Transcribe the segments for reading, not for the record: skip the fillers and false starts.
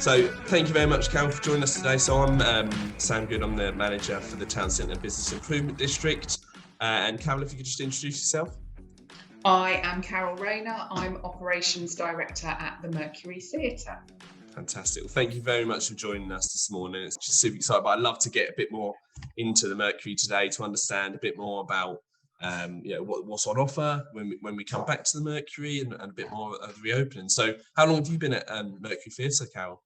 So thank you very much, Carol, for joining us today. So I'm Sam Good. I'm the manager for the Town Centre Business Improvement District. And Carol, if you could just introduce yourself. I am Carol Rayner. I'm Operations Director at the Mercury Theatre. Fantastic. Well, thank you very much for joining us this morning. It's just super exciting, but I'd love to get a bit more into the Mercury today to understand a bit more about what's on offer when we come back to the Mercury and a bit more of the reopening. So how long have you been at Mercury Theatre, Carol?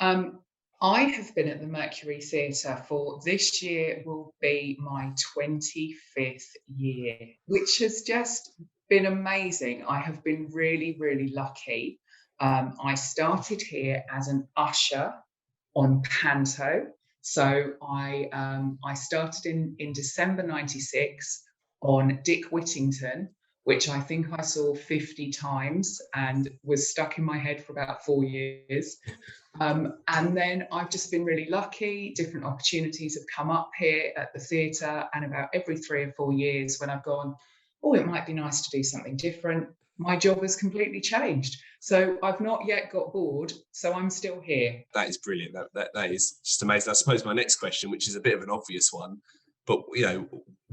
I have been at the Mercury Theatre for this year will be my 25th year, which has just been amazing. I have been really, really lucky. I started here as an usher on Panto. So I started in December 96 on Dick Whittington, which I think I saw 50 times and was stuck in my head for about 4 years. And then I've just been really lucky. Different opportunities have come up here at the theatre, and about every 3 or 4 years when I've gone, oh, it might be nice to do something different, my job has completely changed. So I've not yet got bored, so I'm still here. That is brilliant. That is just amazing. I suppose my next question, which is a bit of an obvious one, but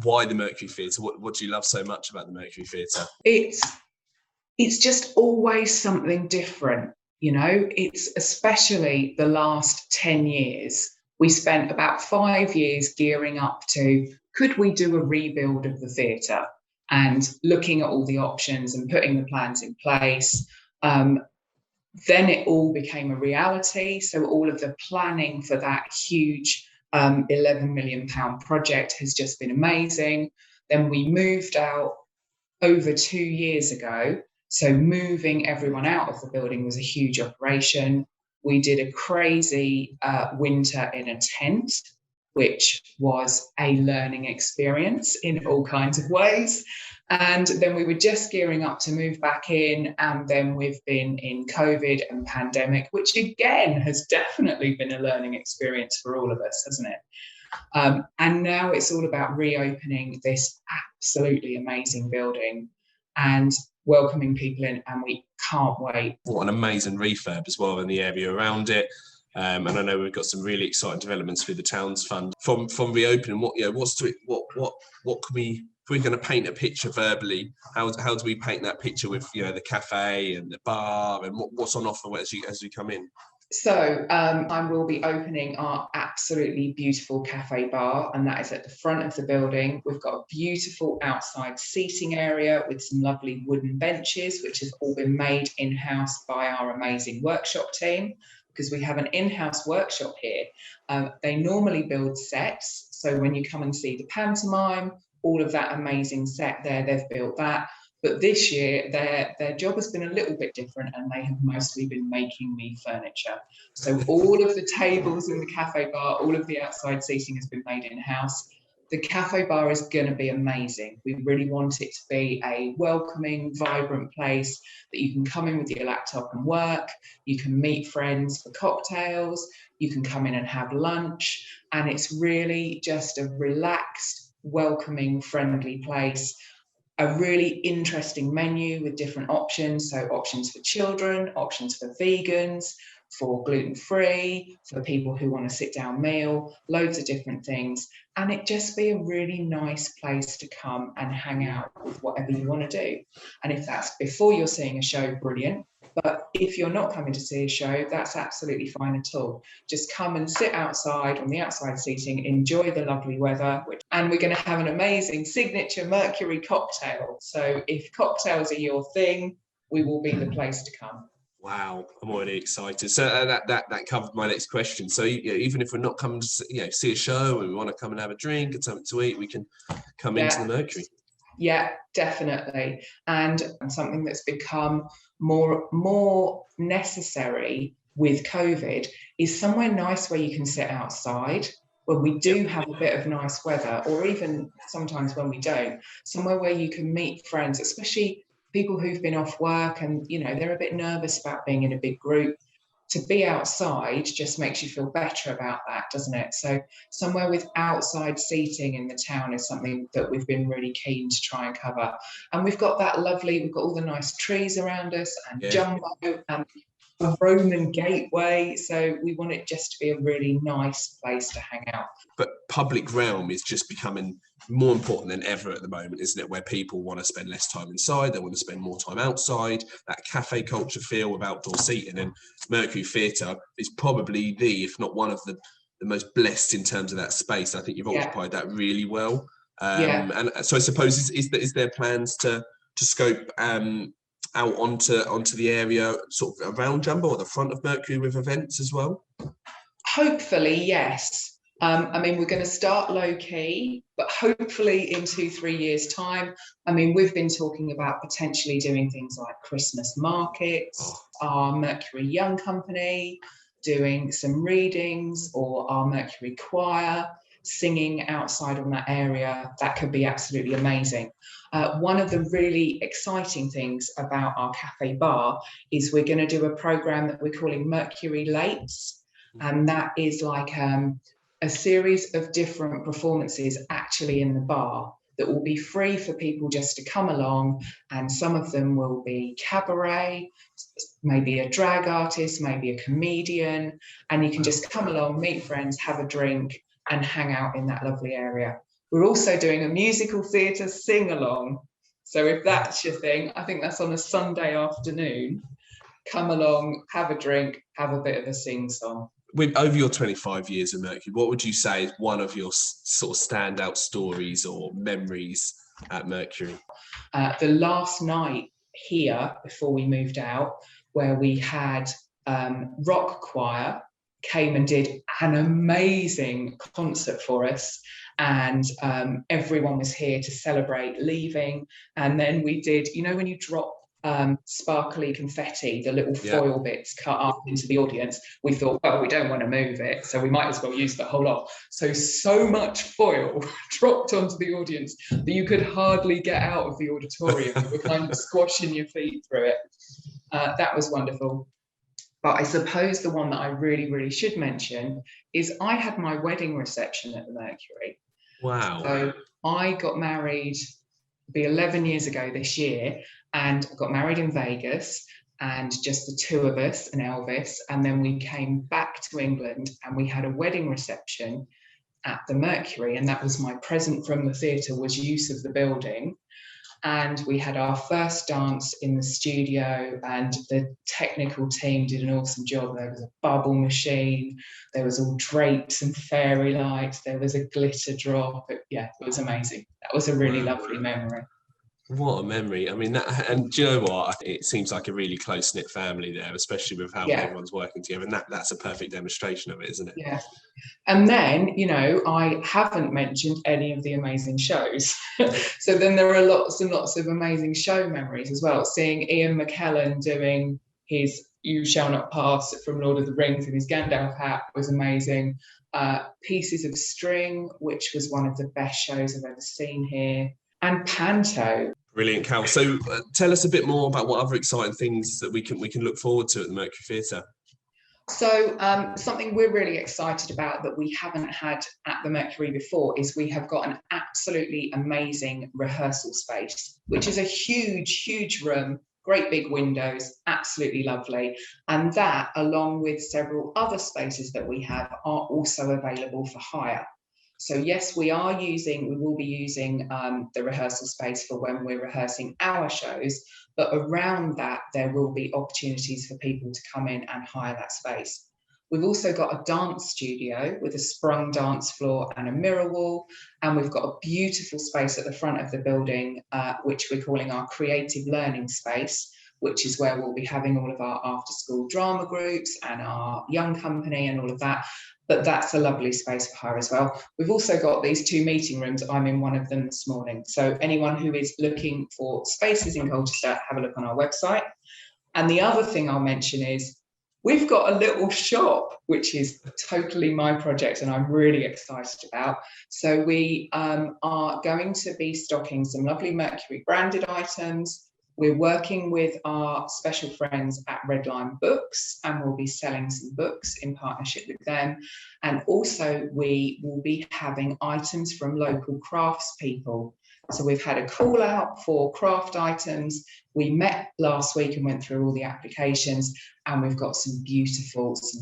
why the Mercury Theatre? What do you love so much about the Mercury Theatre? It's just always something different. It's especially the last 10 years. We spent about 5 years gearing up to, could we do a rebuild of the theatre, and looking at all the options and putting the plans in place. Then it all became a reality. So all of the planning for that huge £11 million project has just been amazing. Then we moved out over 2 years ago. So moving everyone out of the building was a huge operation. We did a crazy winter in a tent, which was a learning experience in all kinds of ways. And then we were just gearing up to move back in. And then we've been in COVID and pandemic, which again has definitely been a learning experience for all of us, hasn't it? And now it's all about reopening this absolutely amazing building and welcoming people in, and we can't wait. What an amazing refurb as well in the area around it. And I know we've got some really exciting developments through the Towns Fund from reopening. What can we? If we're going to paint a picture verbally, how do we paint that picture with the cafe and the bar and what's on offer as we come in? So I will be opening our absolutely beautiful cafe bar, and that is at the front of the building. We've got a beautiful outside seating area with some lovely wooden benches, which have all been made in-house by our amazing workshop team, because we have an in-house workshop here. They normally build sets. So when you come and see the pantomime, all of that amazing set there, they've built that. But this year, their job has been a little bit different, and they have mostly been making me furniture. So all of the tables in the cafe bar, all of the outside seating has been made in-house. The cafe bar is going to be amazing. We really want it to be a welcoming, vibrant place that you can come in with your laptop and work. You can meet friends for cocktails. You can come in and have lunch. And it's really just a relaxed, welcoming, friendly place. A really interesting menu with different options. So options for children, options for vegans, for gluten-free, for people who want a sit-down meal, loads of different things. And it just be a really nice place to come and hang out with whatever you want to do. And if that's before you're seeing a show, brilliant. But if you're not coming to see a show, that's absolutely fine at all. Just come and sit outside on the outside seating, enjoy the lovely weather, and we're going to have an amazing signature Mercury cocktail. So if cocktails are your thing, we will be the place to come. Wow, I'm already excited. So that covered my next question. So even if we're not coming to see a show and we want to come and have a drink and something to eat, we can come into the Mercury. Yeah, definitely. And something that's become more necessary with COVID is somewhere nice where you can sit outside when we do have a bit of nice weather, or even sometimes when we don't, somewhere where you can meet friends, especially people who've been off work and they're a bit nervous about being in a big group. To be outside just makes you feel better about that, doesn't it? So somewhere with outside seating in the town is something that we've been really keen to try and cover. And we've got all the nice trees around us and jumbo, and a Roman gateway. So we want it just to be a really nice place to hang out. But public realm is just becoming more important than ever at the moment, isn't it? Where people want to spend less time inside, they want to spend more time outside, that cafe culture feel with outdoor seating. And Mercury Theatre is probably if not one of the most blessed in terms of that space. I think you've occupied that really well. And so I suppose is there plans to scope out onto the area sort of around Jumbo or the front of Mercury with events as well? Hopefully, yes. I mean, we're going to start low key, but hopefully in 2-3 years' time. I mean, we've been talking about potentially doing things like Christmas markets, our Mercury Young Company, doing some readings, or our Mercury Choir, singing outside on that area. That could be absolutely amazing. One of the really exciting things about our cafe bar is we're going to do a program that we're calling Mercury Lates. And that is like a series of different performances actually in the bar that will be free for people just to come along. And some of them will be cabaret, maybe a drag artist, maybe a comedian. And you can just come along, meet friends, have a drink and hang out in that lovely area. We're also doing a musical theatre sing-along. So if that's your thing, I think that's on a Sunday afternoon. Come along, have a drink, have a bit of a sing-song. Over your 25 years of Mercury, what would you say is one of your sort of standout stories or memories at Mercury? The last night here, before we moved out, where we had rock choir came and did an amazing concert for us, and everyone was here to celebrate leaving. And then we did, you know, when you drop sparkly confetti, the little foil bits cut up into the audience, we thought, well, we don't want to move it, so we might as well use the whole lot. So much foil dropped onto the audience that you could hardly get out of the auditorium. You were kind of squashing your feet through it. That was wonderful. But I suppose the one that I really, really should mention is I had my wedding reception at the Mercury. Wow. So I got married, it'll be 11 years ago this year, and got married in Vegas, and just the two of us and Elvis. And then we came back to England and we had a wedding reception at the Mercury. And that was my present from the theatre, was use of the building. And we had our first dance in the studio, and the technical team did an awesome job. There was a bubble machine, there was all drapes and fairy lights, there was a glitter drop. It was amazing. That was a really lovely memory. What a memory. I mean, and do you know what? It seems like a really close-knit family there, especially with how everyone's working together. And that's a perfect demonstration of it, isn't it? Yeah. And then, you know, I haven't mentioned any of the amazing shows. So then there are lots and lots of amazing show memories as well. Seeing Ian McKellen doing his You Shall Not Pass from Lord of the Rings in his Gandalf hat was amazing. Pieces of String, which was one of the best shows I've ever seen here. And Panto. Brilliant, Cal. So tell us a bit more about what other exciting things that we can look forward to at the Mercury Theatre. So something we're really excited about that we haven't had at the Mercury before is we have got an absolutely amazing rehearsal space, which is a huge, huge room, great big windows, absolutely lovely. And that, along with several other spaces that we have, are also available for hire. So yes, we will be using the rehearsal space for when we're rehearsing our shows, but around that, there will be opportunities for people to come in and hire that space. We've also got a dance studio with a sprung dance floor and a mirror wall, and we've got a beautiful space at the front of the building, which we're calling our creative learning space, which is where we'll be having all of our after-school drama groups and our young company and all of that. But that's a lovely space for hire as well. We've also got these two meeting rooms. I'm in one of them this morning. So anyone who is looking for spaces in Colchester, have a look on our website. And the other thing I'll mention is we've got a little shop, which is totally my project and I'm really excited about. So we are going to be stocking some lovely Mercury branded items. We're working with our special friends at Redline Books, and we'll be selling some books in partnership with them. And also we will be having items from local craftspeople So we've had a call out for craft items. We met last week and went through all the applications, and we've got some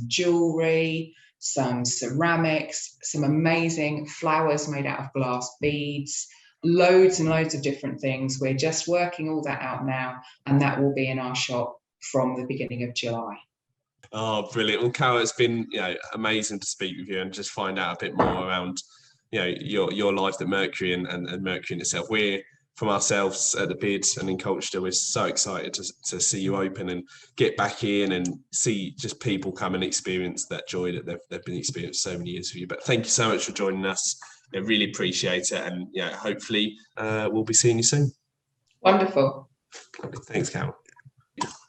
jewellery, some ceramics, some amazing flowers made out of glass beads, loads and loads of different things. We're just working all that out now, and that will be in our shop from the beginning of July. Oh, brilliant. Well, Carol, it's been amazing to speak with you and just find out a bit more around your life at Mercury and Mercury in itself. We're, from ourselves at the Bid and in Colchester, we're so excited to see you open and get back in and see just people come and experience that joy that they've been experiencing so many years with you. But thank you so much for joining us. I really appreciate it, and hopefully we'll be seeing you soon. Wonderful. Thanks, Carol.